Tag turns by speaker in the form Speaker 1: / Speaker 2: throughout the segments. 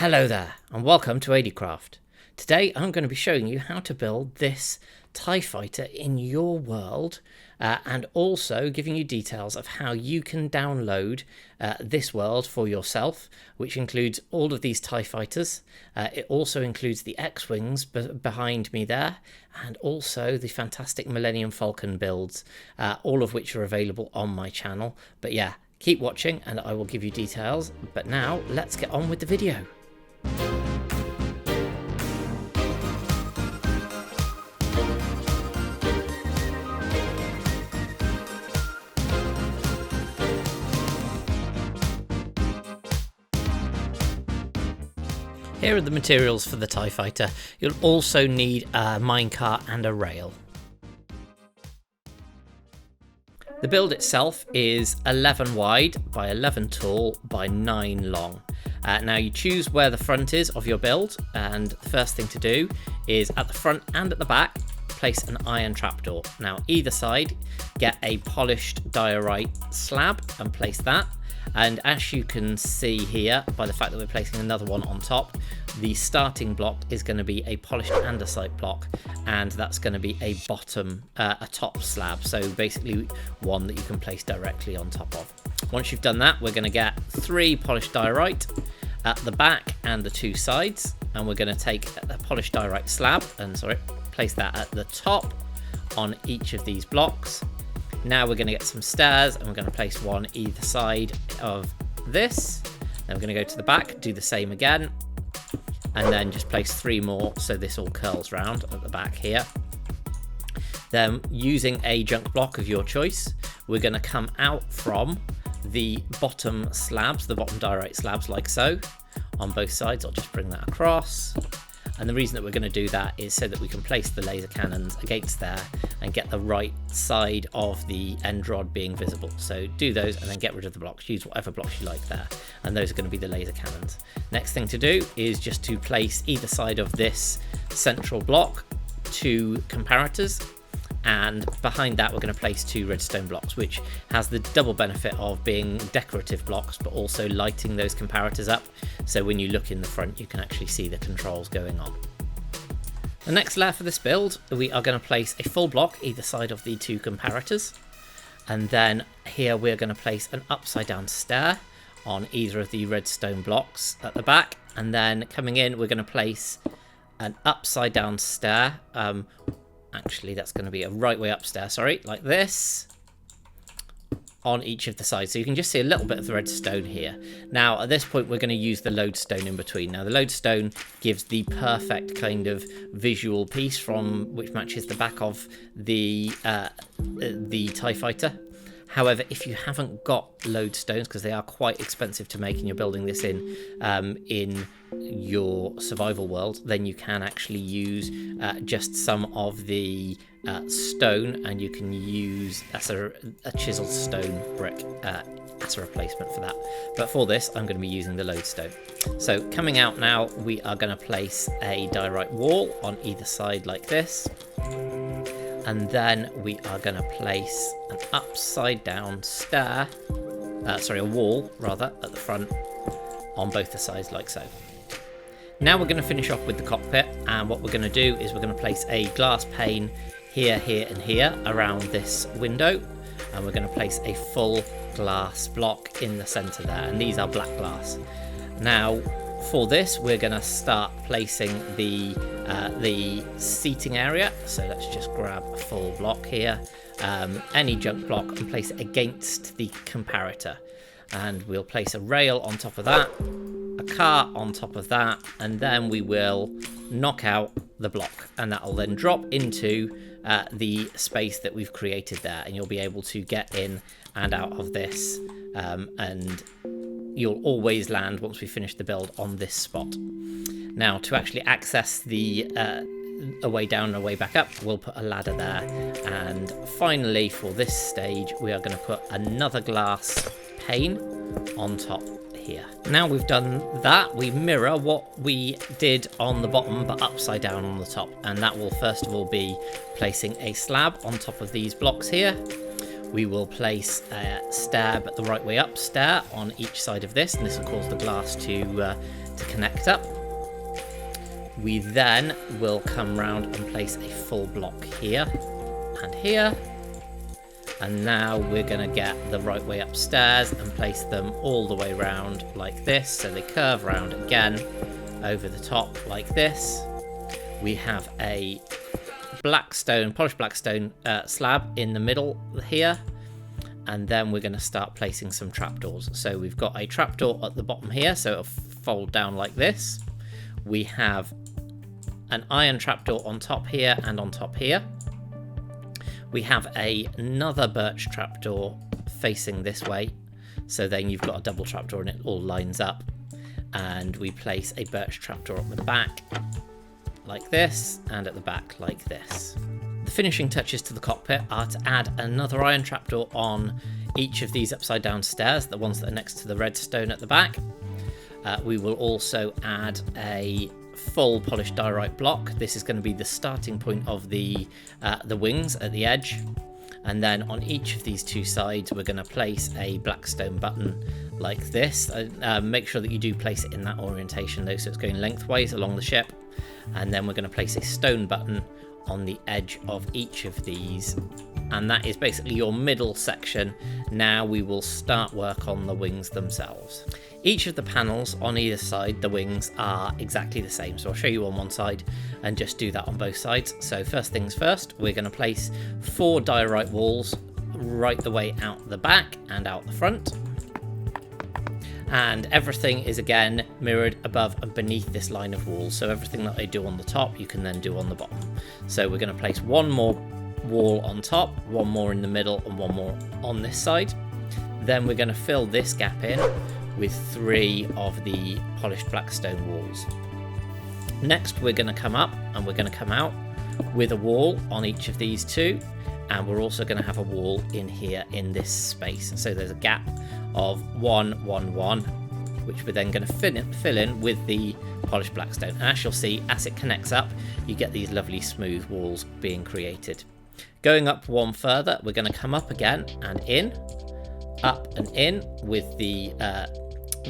Speaker 1: Hello there and welcome to ADcraft. Today I'm going to be showing you how to build this TIE fighter in your world and also giving you details of how you can download this world for yourself, which includes all of these TIE fighters. It also includes the X-Wings behind me there, and also the fantastic Millennium Falcon builds, all of which are available on my channel. But yeah, keep watching and I will give you details. But now let's get on with the video. Here are the materials for the TIE fighter. You'll also need a minecart and a rail. The build itself is 11 wide by 11 tall by 9 long. Now you choose where the front is of your build, and the first thing to do is at the front and at the back place an iron trapdoor. Now either side get a polished diorite slab and place that. And as you can see here, by the fact that we're placing another one on top, the starting block is going to be a polished andesite block, and that's going to be a top slab. So basically one that you can place directly on top of. Once you've done that, we're going to get 3 polished diorite at the back and the 2 sides, and we're going to take a polished diorite slab and place that at the top on each of these blocks. Now we're going to get some stairs and we're going to place one either side of this. Then we're going to go to the back, do the same again, and then just place 3 more so this all curls round at the back here. Then using a junk block of your choice, we're going to come out from the bottom slabs, the bottom diorite slabs, like so on both sides. I'll just bring that across. And the reason that we're going to do that is so that we can place the laser cannons against there and get the right side of the end rod being visible. So do those and then get rid of the blocks. Use whatever blocks you like there. And those are going to be the laser cannons. Next thing to do is just to place either side of this central block 2 comparators. And behind that we're going to place 2 redstone blocks, which has the double benefit of being decorative blocks but also lighting those comparators up, so when you look in the front you can actually see the controls going on. The next layer for this build, we are going to place a full block either side of the 2 comparators, and then here we're going to place an upside down stair on either of the redstone blocks at the back, and then coming in we're going to place an upside down stair. Actually, that's going to be a right way upstairs, like this, on each of the sides. So you can just see a little bit of the redstone here. Now, at this point, we're going to use the lodestone in between. Now, the lodestone gives the perfect kind of visual piece which matches the back of the TIE fighter. However, if you haven't got lodestones, because they are quite expensive to make and you're building this in your survival world, then you can actually use just some of the stone, and you can use a chiseled stone brick as a replacement for that. But for this, I'm going to be using the lodestone. So coming out now, we are going to place a diorite wall on either side like this. And then we are going to place an upside down stair, a wall rather, at the front on both the sides like so. Now we're going to finish off with the cockpit, and what we're going to do is we're going to place a glass pane here, here and here around this window, and we're going to place a full glass block in the centre there, and these are black glass. Now for this we're going to start placing the seating area, so let's just grab a full block here, any junk block, and place it against the comparator, and we'll place a rail on top of that, a car on top of that, and then we will knock out the block, and that will then drop into the space that we've created there, and you'll be able to get in and out of this, and you'll always land, once we finish the build, on this spot. Now, to actually access a way down and a way back up, we'll put a ladder there. And finally, for this stage, we are going to put another glass pane on top here. Now we've done that, we mirror what we did on the bottom but upside down on the top, and that will first of all be placing a slab on top of these blocks here. We will place a stair, but the right way up stair on each side of this, and this will cause the glass to to connect up. We then will come round and place a full block here and here. And now we're going to get the right way upstairs and place them all the way round like this. So they curve round again over the top like this. We have a polished black stone slab in the middle here. And then we're going to start placing some trapdoors. So we've got a trapdoor at the bottom here, so it'll fold down like this. We have an iron trapdoor on top here and on top here. We have another birch trapdoor facing this way, so then you've got a double trapdoor and it all lines up. And we place a birch trapdoor at the back like this, and at the back like this. The finishing touches to the cockpit are to add another iron trapdoor on each of these upside down stairs, the ones that are next to the redstone at the back. We will also add a full polished diorite block. This is going to be the starting point of the wings at the edge, and then on each of these two sides we're going to place a black stone button like this. Make sure that you do place it in that orientation though, so it's going lengthwise along the ship, and then we're going to place a stone button on the edge of each of these, and that is basically your middle section. Now we will start work on the wings themselves. Each of the panels on either side, the wings, are exactly the same, so I'll show you on one side and just do that on both sides. So first things first, we're going to place 4 diorite walls right the way out the back and out the front, and everything is again mirrored above and beneath this line of walls, so everything that I do on the top you can then do on the bottom. So we're going to place one more wall on top, one more in the middle, and one more on this side. Then we're going to fill this gap in with 3 of the polished black stone walls. Next we're going to come up and we're going to come out with a wall on each of these 2, and we're also going to have a wall in here in this space. So there's a gap of 1, 1, 1, which we're then going to fill in with the polished black stone. And as you'll see, as it connects up, you get these lovely smooth walls being created. Going up one further, we're going to come up again and in, up and in with the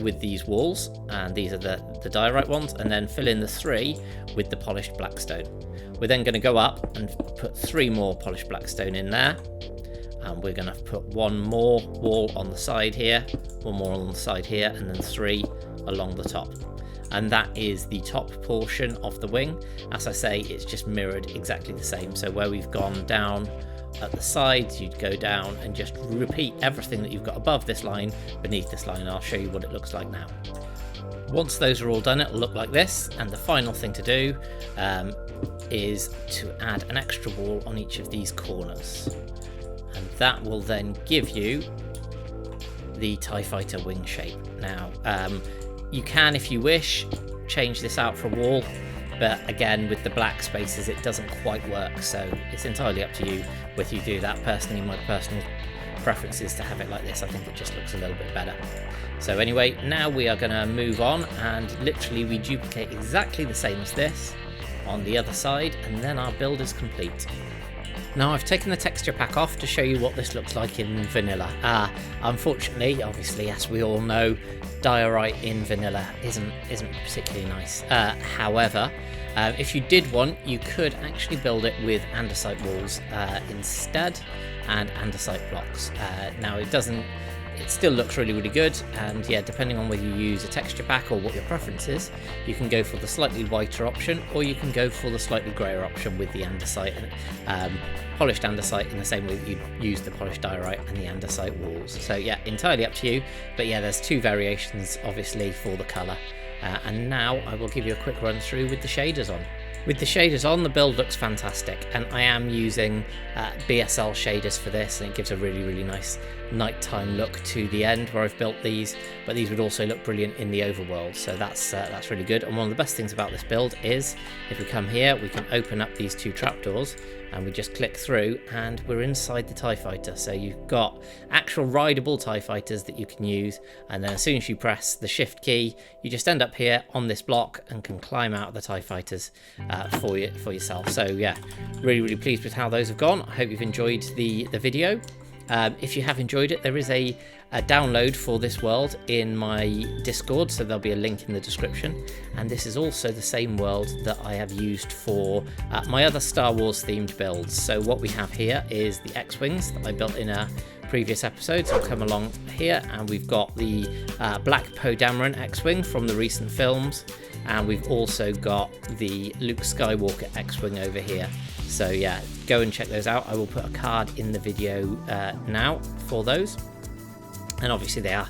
Speaker 1: with these walls, and these are the diorite ones, and then fill in the 3 with the polished black stone. We're then going to go up and put 3 more polished black stone in there, and we're going to put 1 more wall on the side here, 1 more on the side here, and then 3 along the top. And that is the top portion of the wing. As I say, it's just mirrored exactly the same. So where we've gone down at the sides, you'd go down and just repeat everything that you've got above this line beneath this line, and I'll show you what it looks like now. Once those are all done, it'll look like this, and the final thing to do is to add an extra wall on each of these corners, and that will then give you the TIE Fighter wing shape. Now you can, if you wish, change this out for a wall, but again with the black spaces it doesn't quite work, so it's entirely up to you whether you do that. Personally, my personal preference is to have it like this. I think it just looks a little bit better. So anyway, now we are going to move on, and literally we duplicate exactly the same as this on the other side, and then our build is complete. Now I've taken the texture pack off to show you what this looks like in vanilla. Unfortunately, obviously, as we all know, diorite in vanilla isn't particularly nice. However, if you did want, you could actually build it with andesite walls instead, and andesite blocks. Now it still looks really, really good, and yeah, depending on whether you use a texture pack or what your preference is, you can go for the slightly whiter option, or you can go for the slightly greyer option with the andesite and polished andesite, in the same way that you use the polished diorite and the andesite walls. So yeah, entirely up to you, but yeah, there's 2 variations obviously for the colour. And now I will give you a quick run through with the shaders on. With the shaders on, the build looks fantastic, and I am using BSL shaders for this, and it gives a really, really nice nighttime look to the end where I've built these, but these would also look brilliant in the overworld, so that's really good. And one of the best things about this build is, if we come here, we can open up these 2 trapdoors, and we just click through and we're inside the TIE Fighter. So you've got actual rideable TIE Fighters that you can use, and then as soon as you press the shift key, you just end up here on this block and can climb out of the TIE Fighters for yourself. So yeah, really, really pleased with how those have gone. I hope you've enjoyed the video. If you have enjoyed it, there is a download for this world in my Discord, so there'll be a link in the description. And this is also the same world that I have used for my other Star Wars themed builds. So what we have here is the X-Wings that I built in a previous episodes. I'll come along here, and we've got the Black Poe Dameron X-Wing from the recent films, and we've also got the Luke Skywalker X-Wing over here. So yeah, go and check those out. I will put a card in the video now for those. And obviously they're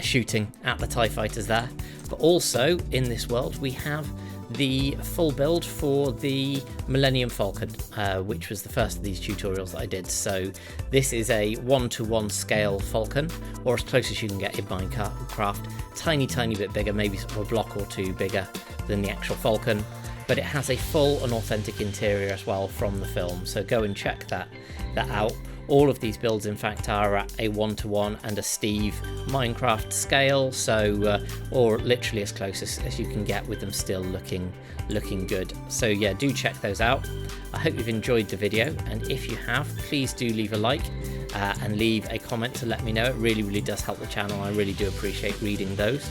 Speaker 1: shooting at the TIE fighters there. But also in this world we have the full build for the Millennium Falcon, which was the first of these tutorials that I did. So this is a 1-to-1 scale Falcon, or as close as you can get in Minecraft. Tiny bit bigger, maybe sort of a block or two bigger than the actual Falcon. But it has a full and authentic interior as well from the film, so go and check that out. All of these builds in fact are at a 1-to-1 and a Steve Minecraft scale, so or literally as close as you can get with them still looking good. So yeah, do check those out. I hope you've enjoyed the video, and if you have, please do leave a like and leave a comment to let me know. It really does help the channel. I really do appreciate reading those.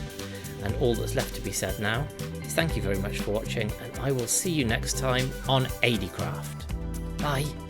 Speaker 1: And all that's left to be said now is thank you very much for watching, and I will see you next time on ADcraft. Bye.